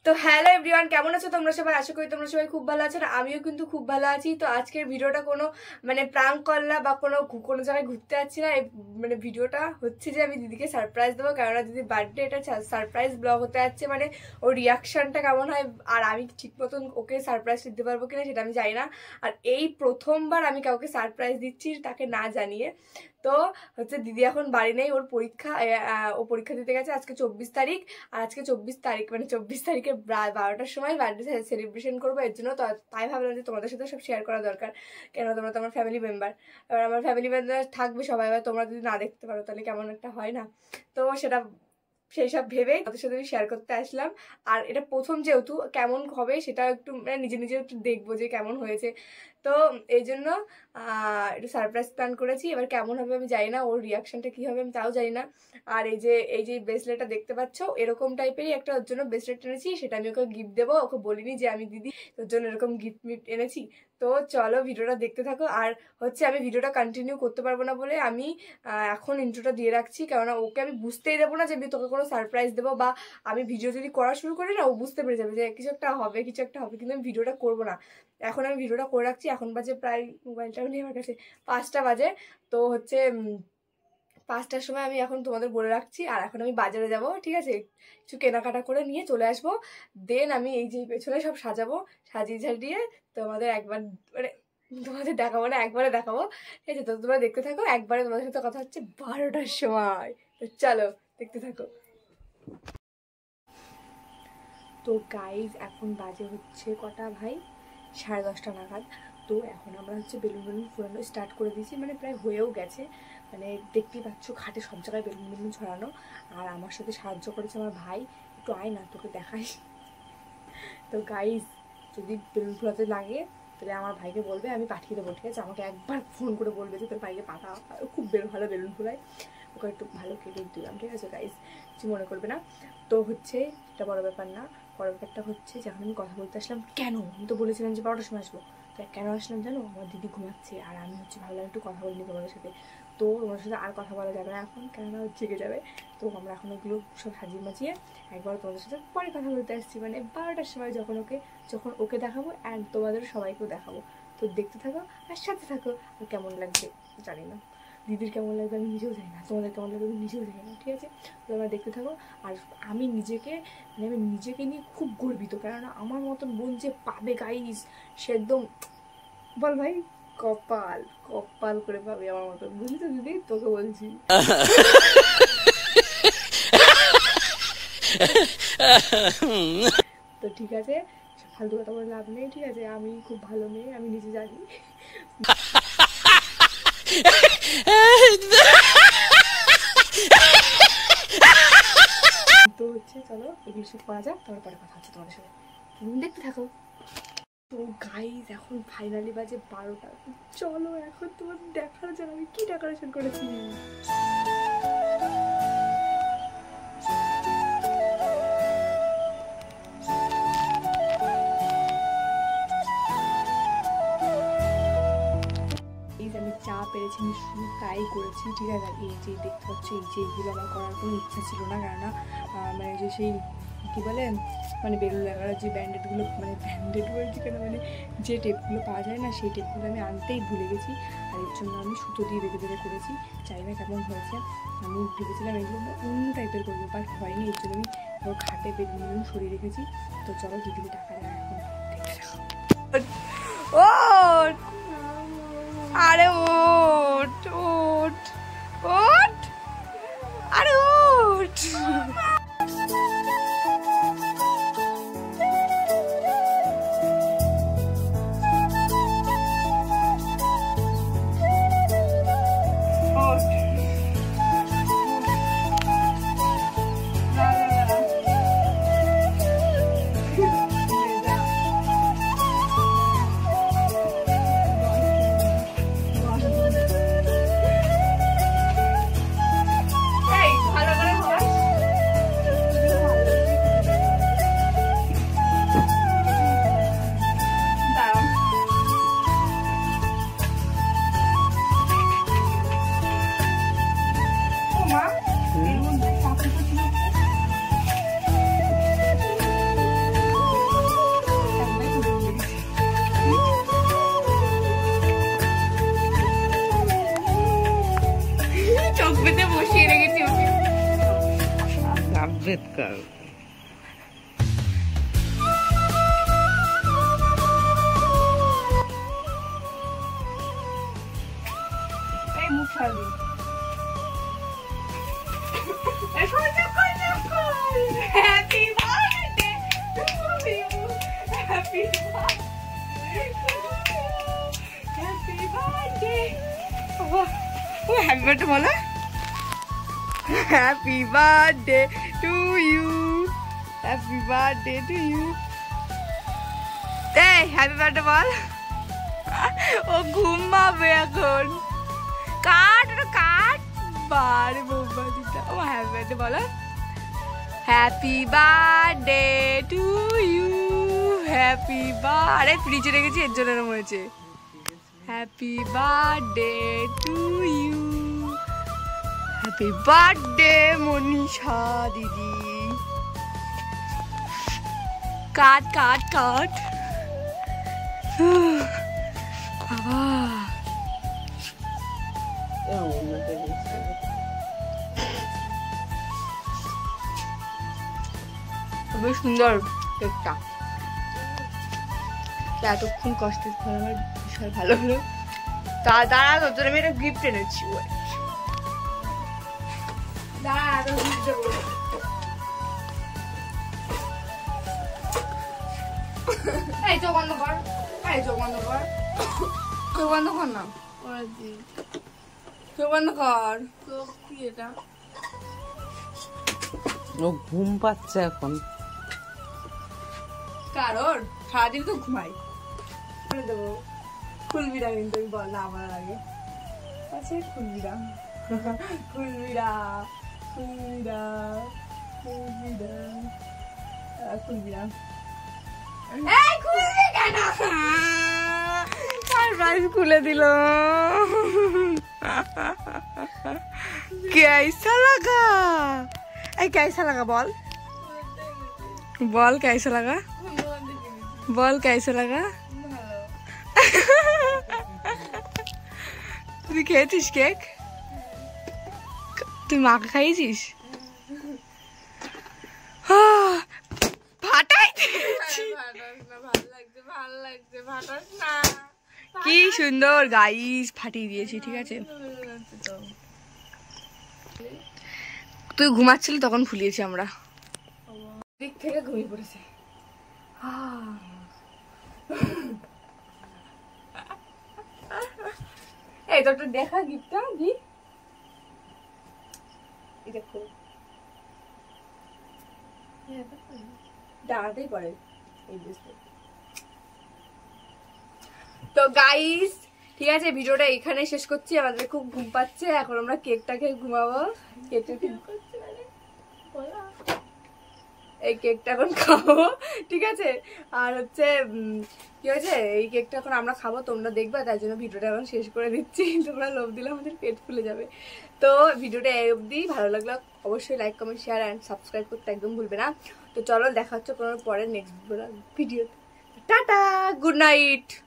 তো hello everyone, কেমন আছো তোমরা সবাই? আশা করি তোমরা সবাই খুব ভালো আছো। আমিও কিন্তু খুব ভালো আছি। তো আজকের ভিডিওটা কোনো প্রাঙ্ক করলা বা কোনো জায়গায় ঘুরতে যাচ্ছি না। ভিডিওটা হচ্ছে যে আমি দিদিকে সারপ্রাইজ দেবো, কেননা দিদির বার্থডে, এটা সারপ্রাইজ ব্লগ হতে যাচ্ছে। ওর রিয়াকশনটা কেমন হয় আর আমি ঠিক মতন ওকে সারপ্রাইজ দিতে পারবো কিনা সেটা আমি জানি না। আর এই প্রথমবার আমি কাউকে সারপ্রাইজ দিচ্ছি তাকে না জানিয়ে। তো হচ্ছে দিদি এখন বাড়ি নেই, ওর পরীক্ষা, ও পরীক্ষা দিতে গেছে। আজকে 24 তারিখ, আর আজকে 24 তারিখ 24 তারিখে 12টার সময় বার্থডে সেলিব্রেশন করবো। এর জন্য তাই ভাবলাম যে তোমাদের সাথে সব শেয়ার করা দরকার, কেন তোমরা তো আমার ফ্যামিলি মেম্বার। এবার আমার ফ্যামিলি মেম্বার থাকবে সবাই, এবার তোমরা যদি না দেখতে পারো তাহলে কেমন একটা হয় না। তো সেই সব ভেবেই তাদের সাথে আমি শেয়ার করতে আসলাম। আর এটা প্রথম যেহেতু কেমন হবে সেটা একটু নিজে নিজে একটু দেখবো যে কেমন হয়েছে। তো এই জন্য একটু সারপ্রাইজ প্ল্যান করেছি। এবার কেমন হবে আমি জানি না, ওর রিয়াকশনটা কি হবে আমি তাও জানি না। আর এই যে ব্রেসলেটটা দেখতে পাচ্ছ, এরকম টাইপেরই একটা ওর জন্য ব্রেসলেট এনেছি, সেটা আমি ওকে গিফট দেবো। ওকে বলিনি যে আমি দিদি তোর জন্য এরকম গিফট এনেছি। তো চলো ভিডিওটা দেখতে থাকো। আর হচ্ছে আমি ভিডিওটা কন্টিনিউ করতে পারবো না বলে আমি এখন ইন্ট্রোটা দিয়ে রাখছি, কেননা ওকে আমি বুঝতেই দেবো না যে আমি তোকে কোনো সারপ্রাইজ দেবো, বা আমি ভিডিও যদি করা শুরু করি না ও বুঝতে পেরে যাবে যে কিছু একটা হবে, কিন্তু আমি ভিডিওটা করবো না। এখন আমি ভিডিওটা করে রাখছি। এখন বাজে প্রায়, মোবাইলটাও নেই আমার কাছে, 5টা বাজে। তো হচ্ছে 5টার সময় আমি এখন তোমাদের বলে রাখছি। আর এখন আমি বাজারে যাব, ঠিক আছে, কিছু কেনাকাটা করে নিয়ে চলে আসবো। দেন আমি এই যে পেছনে সব সাজাবো, সাজিয়ে ঝাড়িয়ে তোমাদের তোমাদের দেখাবো না, একবারে দেখাবো, ঠিক আছে? তো তোমরা দেখতে থাকো। একবারে তোমাদের সাথে কথা হচ্ছে 12টার সময়। তো চলো দেখতে থাকো। তো গাইজ এখন বাজে হচ্ছে কটা ভাই, 10:30 নাগাদ। তো এখন আমরা হচ্ছে বেলুন ফুরানো স্টার্ট করে দিয়েছি, প্রায় হয়েও গেছে। দেখতেই পাচ্ছ খাটে সব জায়গায় বেলুন ছড়ানো। আর আমার সাথে সাহায্য করেছে আমার ভাই। একটু আয় না, তোকে দেখাই। তো গাইজ যদি বেলুন ফুরাতে লাগে তাহলে আমার ভাইকে বলবে, আমি পাঠিয়ে দেবো, ঠিক আছে? আমাকে একবার ফোন করে বলবে যে তোর ভাইকে পাঠা, খুব ভালো বেলুন ফুলায়, ওকে একটু ভালো কেটে দিলাম, ঠিক আছে গাইজ? কিছু মনে করবে না। তো হচ্ছে এটা বড় ব্যাপার না। বড় ব্যাপারটা হচ্ছে যখন আমি কথা বলতে আসলাম, কেন আমি তো বলেছিলাম যে 12টার সময় আসবো, তো কেন আসলাম জানো? আমার দিদি ঘুমাচ্ছে আর আমি হচ্ছে ভাবলাম একটু কথা বলিনি তোমাদের সাথে। তো তোমার সাথে আর কথা বলা যাবে না এখন, কেননা জেগে যাবে। তো আমরা এখন ওগুলো সব সাজিয়ে মাজিয়ে একবার তোমাদের সাথে পরে কথা বলতে আসছি, 12টার সময় যখন ওকে দেখাবো অ্যান্ড তোমাদের সবাইকেও দেখাবো। তো দেখতে থাকো আর সাথে থাকো। আর কেমন লাগবে জানি না, দিদির কেমন লাগবে আমি নিজেও জানি না, তোমাদের কেমন লাগবে আমি নিজেও জানি না, ঠিক আছে? তোমরা দেখতে থাকো। আর আমি নিজেকে নিয়ে খুব গর্বিত, কেননা আমার মতন বোন যে পাবে গাইস, সে একদম, বল ভাই, কপাল কপাল করে পাবে আমার মতন, বুঝলি তো দিদি? তোকে বলছি। তো ঠিক আছে, ফালতু কথা বলে লাভ নেই, ঠিক আছে? আমি খুব ভালো মেয়ে, আমি নিজে জানি। তো হচ্ছে চলো এগুলো সব করা যাক, তারপরে কথা হচ্ছে তোমাদের সাথে, দেখতে থাকো। তো গাইজ এখন ফাইনালি বাজে 12টা। চলো এখন তোমার দেখার জন্য আমি কি ডেকোরেশন করেছি। আমি চা পেরেছি, আমি শুধু তাই করেছি, ঠিক আছে? এই যে দেখতে পাচ্ছ, এই যে এইগুলো আমার করার কোনো ইচ্ছা ছিল না, কেননা যে সেই কী বলে বেলুন লাগানোর যে ব্যান্ডেডগুলো, ব্যান্ডেড বলছি কেন, যে টেপগুলো পাওয়া যায় না, সেই টেপগুলো আমি আনতেই ভুলে গেছি। আর এর জন্য আমি সুতো দিয়ে বেঁধে বেঁধে করেছি, চাই না কেমন হয়েছে। আমি ভেবেছিলাম এগুলো অন্য টাইপের করবো, বাট হয়নি। এর জন্য আমি ওর খাটে বেলুন সরিয়ে রেখেছি। তো চলো দিদিকে টাকা দেয় এখন। ও আরে ওঠ ওঠ ওঠ, আরে ওঠ। এই মুখ ছাড়বি happy birthday to you happy birthday ও হ্যাপি বার্থডে বলো happy birthday to you happy birthday to you এই হ্যাপি বার্থডে বল ও ঘুমাবে এখন কাট কাট বারে বাবা দিটা ও হ্যাপি বার্থডে বলো happy birthday to you happy birthday ফ্রিজে রেখেছি এর জন্য এরকম হয়েছে happy birthday to you happy birthday Manisha দিদি কাট কাট কাট খুবই সুন্দর কেকটা এতক্ষণ কষ্টের ফল আমার ভীষণ ভালো হলো দাঁড়া তোর জন্য আমি একটা গিফট এনেছি এই চোখ বন্ধ কর চোখ বন্ধ কর চোখ বন্ধ কর না চোখ বন্ধ কর চোখ কি এটা ও ঘুম পাচ্ছে এখন কারণ সারাদিন তো ঘুমাই বলে দেবো খুলবি না কিন্তু বল না আমার আগে আচ্ছা খুলবি না খুলবি না খুলবি না খুলবি না খুলবি না খুলে দিল कैसा लगा कैसा लगा बोल बोल कैसा लगा बोल कैसा लगा তুই খেয়েছিস কেক তুই মাকে খাইয়েছিস ফাটাই কি সুন্দর গাইস ফাটিয়ে দিয়েছি ঠিক আছে তুই ঘুমাচ্ছিলি তখন ফুলিয়েছি আমরা দিক থেকে ঘুমিয়ে পড়েছে এই তো একটা দেখা গিফটটা দি দেখো দাঁড়াতেই পারে এই বুঝতে তো গাইস ঠিক আছে ভিডিওটা এখানে শেষ করছি আমাদের খুব ঘুম পাচ্ছে এখন আমরা কেকটাকে ঘুমাবো এই কেকটা এখন খাবো ঠিক আছে আর হচ্ছে কি হয়েছে এই কেকটা এখন আমরা খাবো তোমরা দেখবে তাই জন্য ভিডিওটা এখন শেষ করে দিচ্ছি তোমরা লোভ দিলে আমাদের পেট ফুলে যাবে তো ভিডিওটা এই অবধি ভালো লাগলো অবশ্যই like comment share and subscribe করতে একদম ভুলবে না তো চলো দেখা হচ্ছে কোনো পরে নেক্সট ভিডিওতে টাটা গুড নাইট